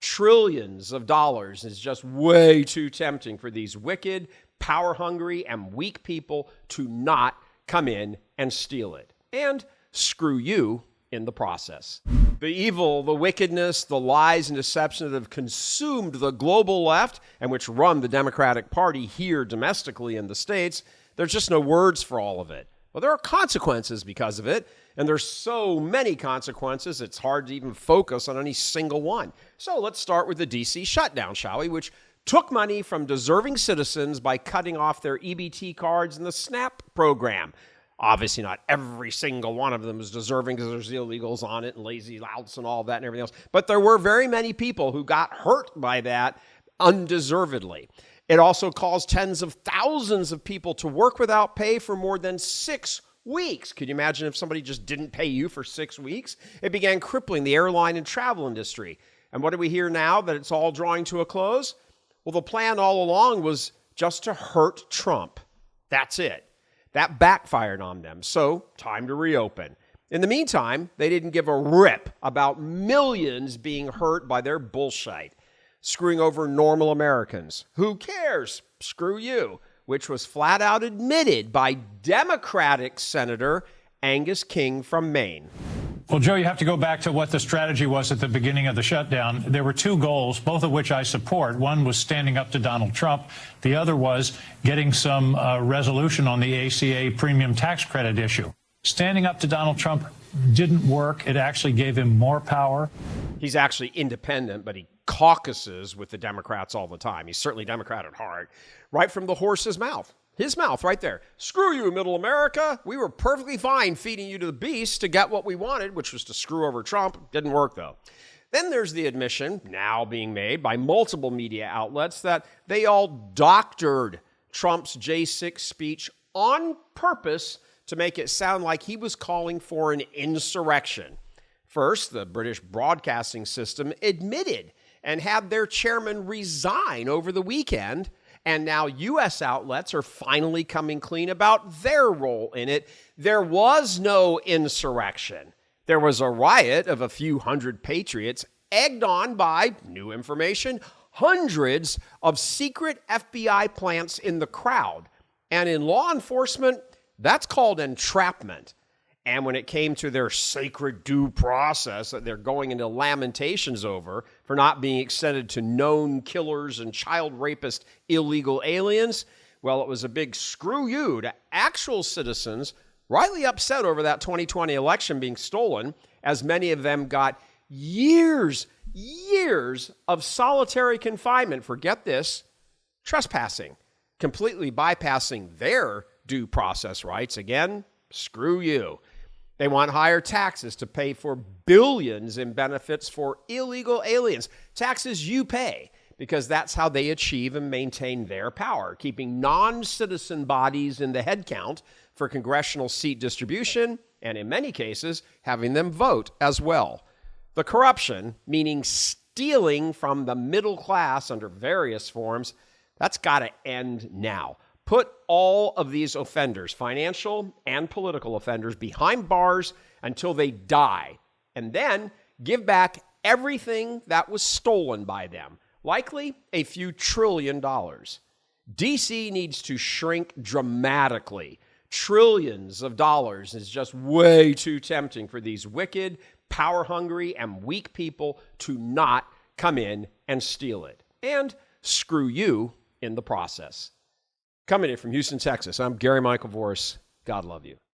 Trillions of dollars is just way too tempting for these wicked, power-hungry, and weak people to not come in and steal it. And screw you in the process. The evil, the wickedness, the lies and deception that have consumed the global left and which run the Democratic Party here domestically in the States, there's just no words for all of it. Well, there are consequences because of it, and there's so many consequences, it's hard to even focus on any single one. So let's start with the DC shutdown, shall we, which took money from deserving citizens by cutting off their EBT cards in the SNAP program. Obviously, not every single one of them is deserving because there's illegals on it and lazy louts and all of that and everything else. But there were very many people who got hurt by that undeservedly. It also caused tens of thousands of people to work without pay for more than 6 weeks. Could you imagine if somebody just didn't pay you for 6 weeks? It began crippling the airline and travel industry. And what do we hear now that it's all drawing to a close? Well, the plan all along was just to hurt Trump. That's it. That backfired on them. So, time to reopen. In the meantime, they didn't give a rip about millions being hurt by their bullshit. Screwing over normal Americans. Who cares? Screw you. Which was flat out admitted by Democratic Senator Angus King from Maine. Well, Joe, you have to go back to what the strategy was at the beginning of the shutdown. There were 2 goals, both of which I support. One was standing up to Donald Trump. The other was getting some resolution on the ACA premium tax credit issue. Standing up to Donald Trump didn't work. It actually gave him more power. He's actually independent, but he caucuses with the Democrats all the time. He's certainly Democrat at heart. Right from the horse's mouth. His mouth right there. Screw you, middle America. We were perfectly fine feeding you to the beast to get what we wanted, which was to screw over Trump. Didn't work, though. Then there's the admission, now being made by multiple media outlets, that they all doctored Trump's J6 speech on purpose to make it sound like he was calling for an insurrection. First, the British broadcasting system admitted and had their chairman resign over the weekend. And now U.S. outlets are finally coming clean about their role in it. There was no insurrection. There was a riot of a few hundred patriots egged on by, new information, hundreds of secret FBI plants in the crowd. And in law enforcement, that's called entrapment. And when it came to their sacred due process that they're going into lamentations over for not being extended to known killers and child rapist illegal aliens, well, it was a big screw you to actual citizens rightly upset over that 2020 election being stolen, as many of them got years of solitary confinement for, get this, trespassing, completely bypassing their due process rights. Again, screw you. They want higher taxes to pay for billions in benefits for illegal aliens. Taxes you pay, because that's how they achieve and maintain their power, keeping non-citizen bodies in the head count for congressional seat distribution, and in many cases, having them vote as well. The corruption, meaning stealing from the middle class under various forms, that's got to end now. Put all of these offenders, financial and political offenders, behind bars until they die, and then give back everything that was stolen by them, likely a few $1 trillion. DC needs to shrink dramatically. Trillions of dollars is just way too tempting for these wicked, power-hungry, and weak people to not come in and steal it. And screw you in the process. Coming in from Houston, Texas, I'm Gary Michael Voris. God love you.